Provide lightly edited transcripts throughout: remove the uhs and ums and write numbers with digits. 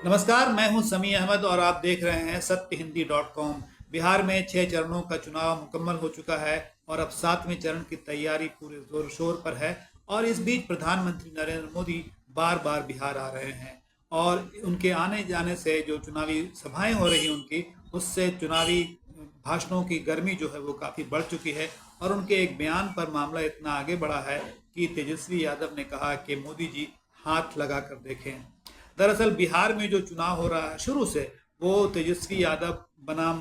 नमस्कार, मैं हूं समी अहमद और आप देख रहे हैं सत्यहिंदी.com। बिहार में 6 चरणों का चुनाव मुकम्मल हो चुका है और अब 7वें चरण की तैयारी पूरे जोर शोर पर है। और इस बीच प्रधानमंत्री नरेंद्र मोदी बार बार बिहार आ रहे हैं और उनके आने जाने से जो चुनावी सभाएं हो रही उनकी, उससे चुनावी भाषणों की गर्मी जो है वो काफ़ी बढ़ चुकी है। और उनके एक बयान पर मामला इतना आगे बढ़ा है कि तेजस्वी यादव ने कहा कि मोदी जी हाथ लगा कर देखें। दरअसल बिहार में जो चुनाव हो रहा है शुरू से, वो तेजस्वी यादव बनाम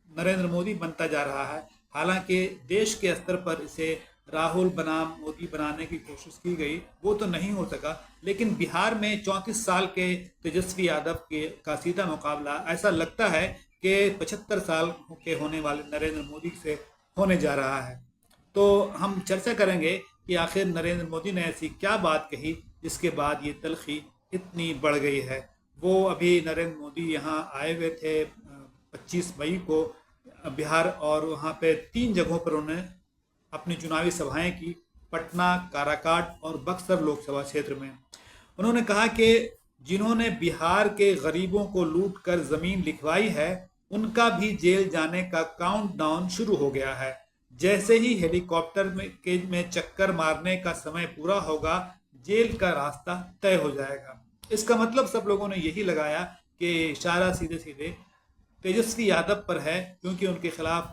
नरेंद्र मोदी बनता जा रहा है। हालांकि देश के स्तर पर इसे राहुल बनाम मोदी बनाने की कोशिश की गई, वो तो नहीं हो सका। लेकिन बिहार में 34 साल के तेजस्वी यादव के का सीधा मुकाबला ऐसा लगता है कि 75 साल के होने वाले नरेंद्र मोदी से होने जा रहा है। तो हम चर्चा करेंगे कि आखिर नरेंद्र मोदी ने ऐसी क्या बात कही जिसके बाद ये तल्खी इतनी बढ़ गई है। वो अभी नरेंद्र मोदी यहाँ आए हुए थे 25 मई को बिहार, और वहाँ पे 3 जगहों पर उन्होंने अपनी चुनावी सभाएं की। पटना, काराकाट और बक्सर लोकसभा क्षेत्र में उन्होंने कहा कि जिन्होंने बिहार के गरीबों को लूट कर जमीन लिखवाई है, उनका भी जेल जाने का काउंटडाउन शुरू हो गया है। जैसे ही हेलीकॉप्टर में चक्कर मारने का समय पूरा होगा, जेल का रास्ता तय हो जाएगा। इसका मतलब सब लोगों ने यही लगाया कि इशारा सीधे सीधे तेजस्वी यादव पर है, क्योंकि उनके खिलाफ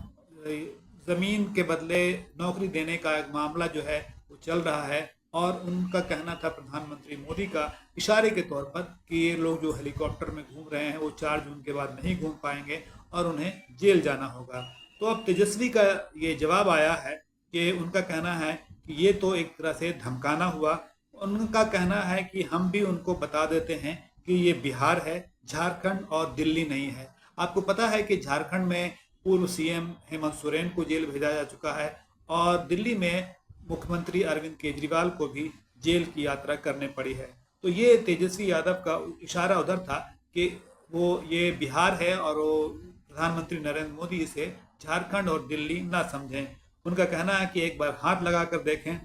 जमीन के बदले नौकरी देने का एक मामला जो है वो चल रहा है। और उनका कहना था प्रधानमंत्री मोदी का इशारे के तौर पर कि ये लोग जो हेलीकॉप्टर में घूम रहे हैं वो 4 जून के बाद नहीं घूम पाएंगे और उन्हें जेल जाना होगा। तो अब तेजस्वी का ये जवाब आया है कि उनका कहना है कि ये तो एक तरह से धमकाना हुआ। उनका कहना है कि हम भी उनको बता देते हैं कि ये बिहार है, झारखंड और दिल्ली नहीं है। आपको पता है कि झारखंड में पूर्व सीएम हेमंत सोरेन को जेल भेजा जा चुका है और दिल्ली में मुख्यमंत्री अरविंद केजरीवाल को भी जेल की यात्रा करने पड़ी है। तो ये तेजस्वी यादव का इशारा उधर था कि वो ये बिहार है और वो प्रधानमंत्री नरेंद्र मोदी इसे झारखंड और दिल्ली ना समझें। उनका कहना है कि एक बार हाथ लगा कर देखें।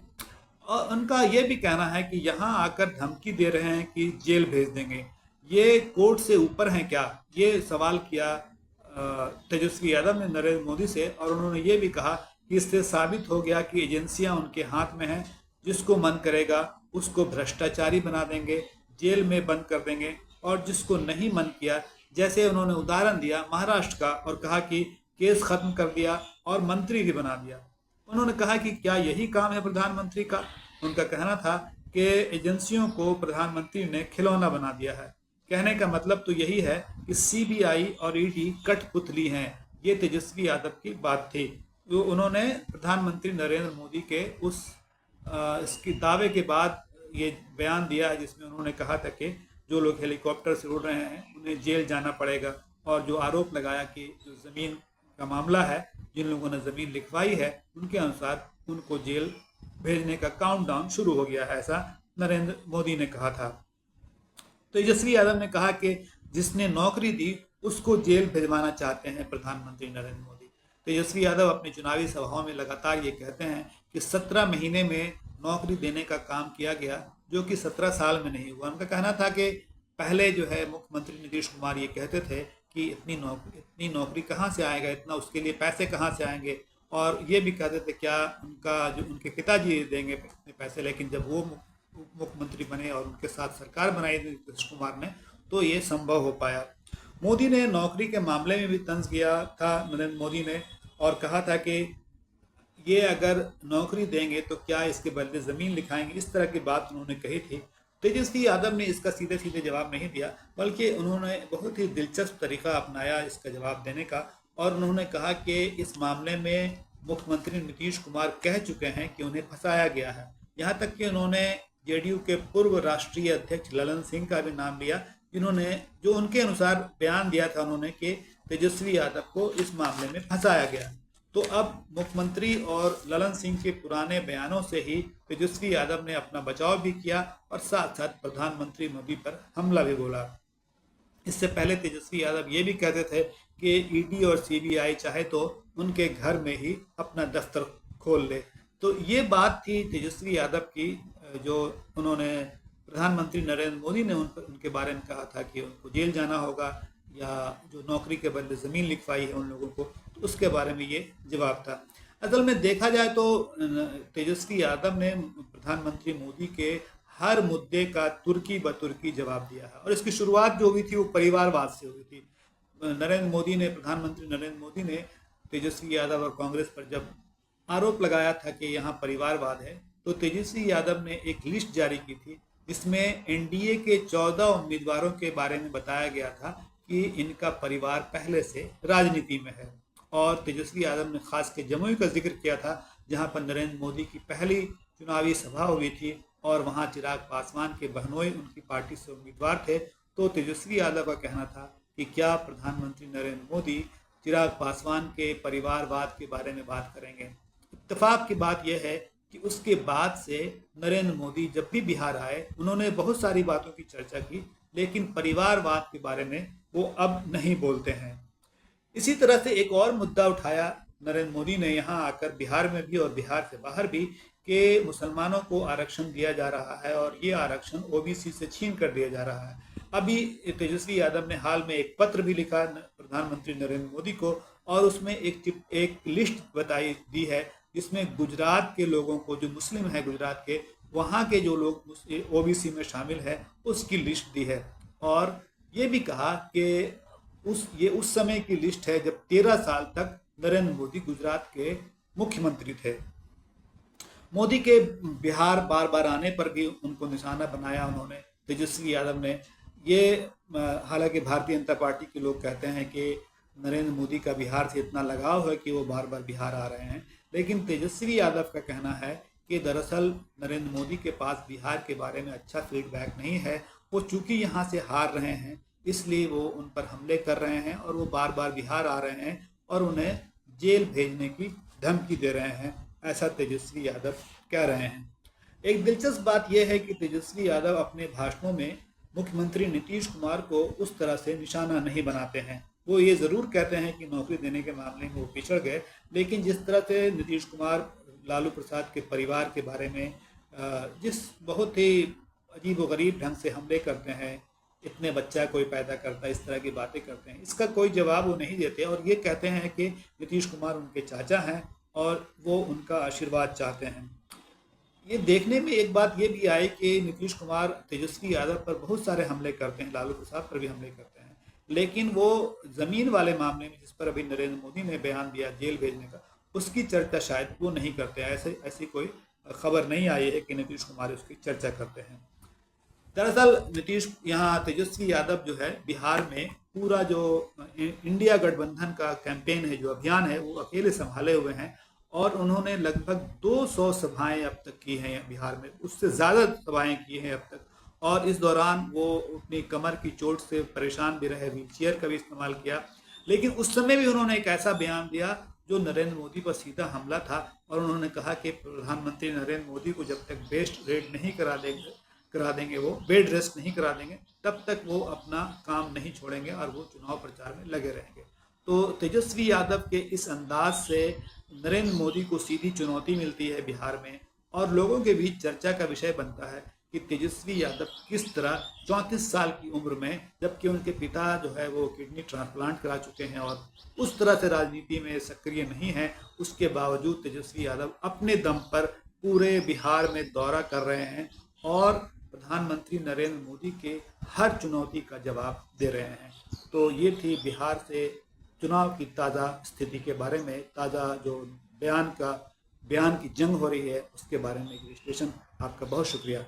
और उनका ये भी कहना है कि यहाँ आकर धमकी दे रहे हैं कि जेल भेज देंगे, ये कोर्ट से ऊपर हैं क्या? ये सवाल किया तेजस्वी यादव ने नरेंद्र मोदी से। और उन्होंने ये भी कहा कि इससे साबित हो गया कि एजेंसियां उनके हाथ में हैं, जिसको मन करेगा उसको भ्रष्टाचारी बना देंगे, जेल में बंद कर देंगे, और जिसको नहीं मन किया, जैसे उन्होंने उदाहरण दिया महाराष्ट्र का और कहा कि केस खत्म कर दिया और मंत्री भी बना दिया। उन्होंने कहा कि क्या यही काम है प्रधानमंत्री का? उनका कहना था कि एजेंसियों को प्रधानमंत्री ने खिलौना बना दिया है। कहने का मतलब तो यही है कि सीबीआई और ईडी कठपुतली हैं। ये तेजस्वी यादव की बात थी। तो उन्होंने प्रधानमंत्री नरेंद्र मोदी के उस इसकी दावे के बाद ये बयान दिया है, जिसमें उन्होंने कहा था कि जो लोग हेलीकॉप्टर से उड़ रहे हैं उन्हें जेल जाना पड़ेगा। और जो आरोप लगाया कि जो ज़मीन का मामला है, जिन लोगों ने ज़मीन लिखवाई है, उनके अनुसार उनको जेल भेजने का काउंटडाउन शुरू हो गया है, ऐसा नरेंद्र मोदी ने कहा था। तेजस्वी यादव ने कहा कि जिसने नौकरी दी उसको जेल भिजवाना चाहते हैं प्रधानमंत्री नरेंद्र मोदी। तेजस्वी यादव अपनी चुनावी सभाओं में लगातार ये कहते हैं कि 17 महीने में नौकरी देने का काम किया गया, जो कि 17 साल में नहीं हुआ। उनका कहना था कि पहले जो है मुख्यमंत्री नीतीश कुमार ये कहते थे कि इतनी नौकरी कहाँ से आएगा, इतना उसके लिए पैसे कहाँ से आएंगे, और ये भी कहते थे क्या उनका जो उनके पिताजी देंगे पैसे। लेकिन जब वो मुख्यमंत्री बने और उनके साथ सरकार बनाई नीतीश कुमार ने, तो ये संभव हो पाया। मोदी ने नौकरी के मामले में भी तंज किया था नरेंद्र मोदी ने, और कहा था कि ये अगर नौकरी देंगे तो क्या इसके बदले ज़मीन लिखाएंगे, इस तरह की बात उन्होंने कही थी। तेजस्वी यादव ने इसका सीधे सीधे जवाब नहीं दिया, बल्कि उन्होंने बहुत ही दिलचस्प तरीका अपनाया इसका जवाब देने का। और उन्होंने कहा कि इस मामले में मुख्यमंत्री नीतीश कुमार कह चुके हैं कि उन्हें फंसाया गया है। यहाँ तक कि उन्होंने जेडीयू के पूर्व राष्ट्रीय अध्यक्ष ललन सिंह का भी नाम लिया, जिन्होंने जो उनके अनुसार बयान दिया था उन्होंने कि तेजस्वी यादव को इस मामले में फंसाया गया। तो अब मुख्यमंत्री और ललन सिंह के पुराने बयानों से ही तेजस्वी यादव ने अपना बचाव भी किया और साथ साथ प्रधानमंत्री मोदी पर हमला भी बोला। इससे पहले तेजस्वी यादव ये भी कहते थे कि ईडी और सीबीआई चाहे तो उनके घर में ही अपना दफ्तर खोल ले। तो ये बात थी तेजस्वी यादव की, जो उन्होंने प्रधानमंत्री नरेंद्र मोदी ने उनके बारे में कहा था कि उनको जेल जाना होगा, या जो नौकरी के बदले ज़मीन लिखवाई है उन लोगों को, तो उसके बारे में ये जवाब था। असल में देखा जाए तो तेजस्वी यादव ने प्रधानमंत्री मोदी के हर मुद्दे का तुर्की ब तुर्की जवाब दिया है, और इसकी शुरुआत जो हुई थी वो परिवारवाद से हुई थी। प्रधानमंत्री नरेंद्र मोदी ने तेजस्वी यादव और कांग्रेस पर जब आरोप लगाया था कि यहाँ परिवारवाद है, तो तेजस्वी यादव ने एक लिस्ट जारी की थी जिसमें एनडीए के 14 उम्मीदवारों के बारे में बताया गया था कि इनका परिवार पहले से राजनीति में है। और तेजस्वी यादव ने खास के जमुई का जिक्र किया था, जहां पर नरेंद्र मोदी की पहली चुनावी सभा हुई थी और वहां चिराग पासवान के बहनोई उनकी पार्टी से उम्मीदवार थे। तो तेजस्वी यादव का कहना था कि क्या प्रधानमंत्री नरेंद्र मोदी चिराग पासवान के परिवारवाद के बारे में बात करेंगे। इत्तेफाक की बात यह है कि उसके बाद से नरेंद्र मोदी जब भी बिहार आए, उन्होंने बहुत सारी बातों की चर्चा की, लेकिन परिवारवाद के बारे में वो अब नहीं बोलते हैं। इसी तरह से एक और मुद्दा उठाया नरेंद्र मोदी ने यहाँ आकर, बिहार में भी और बिहार से बाहर भी, कि मुसलमानों को आरक्षण दिया जा रहा है और ये आरक्षण ओबीसी से छीन कर दिया जा रहा है। अभी तेजस्वी यादव ने हाल में एक पत्र भी लिखा प्रधानमंत्री नरेंद्र मोदी को, और उसमें एक लिस्ट दी है जिसमें गुजरात के लोगों को, जो मुस्लिम है गुजरात के, वहाँ के जो लोग ओबीसी में शामिल है, उसकी लिस्ट दी है। और ये भी कहा कि ये उस समय की लिस्ट है जब 13 साल तक नरेंद्र मोदी गुजरात के मुख्यमंत्री थे। मोदी के बिहार बार बार आने पर भी उनको निशाना बनाया उन्होंने, तेजस्वी यादव ने। ये हालांकि भारतीय जनता पार्टी के लोग कहते हैं कि नरेंद्र मोदी का बिहार से इतना लगाव है कि वो बार बार बिहार आ रहे हैं, लेकिन तेजस्वी यादव का कहना है कि दरअसल नरेंद्र मोदी के पास बिहार के बारे में अच्छा फीडबैक नहीं है। वो चूंकि यहाँ से हार रहे हैं, इसलिए वो उन पर हमले कर रहे हैं और वो बार बार बिहार आ रहे हैं और उन्हें जेल भेजने की धमकी दे रहे हैं, ऐसा तेजस्वी यादव कह रहे हैं। एक दिलचस्प बात यह है कि तेजस्वी यादव अपने भाषणों में मुख्यमंत्री नीतीश कुमार को उस तरह से निशाना नहीं बनाते हैं। वो ये ज़रूर कहते हैं कि नौकरी देने के मामले में वो पिछड़ गए, लेकिन जिस तरह से नीतीश कुमार लालू प्रसाद के परिवार के बारे में जिस बहुत ही अजीब व गरीब ढंग से हमले करते हैं, इतने बच्चा कोई पैदा करता है, इस तरह की बातें करते हैं, इसका कोई जवाब वो नहीं देते और ये कहते हैं कि नीतीश कुमार उनके चाचा हैं और वो उनका आशीर्वाद चाहते हैं। ये देखने में एक बात ये भी आई कि नीतीश कुमार तेजस्वी यादव पर बहुत सारे हमले करते हैं, लालू प्रसाद पर भी हमले करते हैं, लेकिन वो ज़मीन वाले मामले में जिस पर अभी नरेंद्र मोदी ने बयान दिया जेल भेजने का, उसकी चर्चा शायद वो नहीं करते। ऐसी कोई खबर नहीं आई है कि नीतीश कुमार उसकी चर्चा करते हैं। दरअसल तेजस्वी यादव जो है बिहार में पूरा जो इंडिया गठबंधन का कैंपेन है, जो अभियान है, वो अकेले संभाले हुए हैं और उन्होंने लगभग 200 सभाएं अब तक की हैं बिहार में, उससे ज़्यादा सभाएं की हैं अब तक। और इस दौरान वो अपनी कमर की चोट से परेशान भी रहे, व्हीलचेयर का भी इस्तेमाल किया, लेकिन उस समय भी उन्होंने एक ऐसा बयान दिया जो नरेंद्र मोदी पर सीधा हमला था और उन्होंने कहा कि प्रधानमंत्री नरेंद्र मोदी को जब तक बेस्ट रेड नहीं करा देंगे, वो बेड रेस्ट नहीं करा देंगे, तब तक वो अपना काम नहीं छोड़ेंगे और वो चुनाव प्रचार में लगे रहेंगे। तो तेजस्वी यादव के इस अंदाज से नरेंद्र मोदी को सीधी चुनौती मिलती है बिहार में और लोगों के बीच चर्चा का विषय बनता है कि तेजस्वी यादव किस तरह 34 साल की उम्र में, जबकि उनके पिता जो है वो किडनी ट्रांसप्लांट करा चुके हैं और उस तरह से राजनीति में सक्रिय नहीं है, उसके बावजूद तेजस्वी यादव अपने दम पर पूरे बिहार में दौरा कर रहे हैं और प्रधानमंत्री नरेंद्र मोदी के हर चुनौती का जवाब दे रहे हैं। तो ये थी बिहार से चुनाव की ताज़ा स्थिति के बारे में, ताज़ा जो बयान की जंग हो रही है उसके बारे में एक विश्लेषण। आपका बहुत शुक्रिया।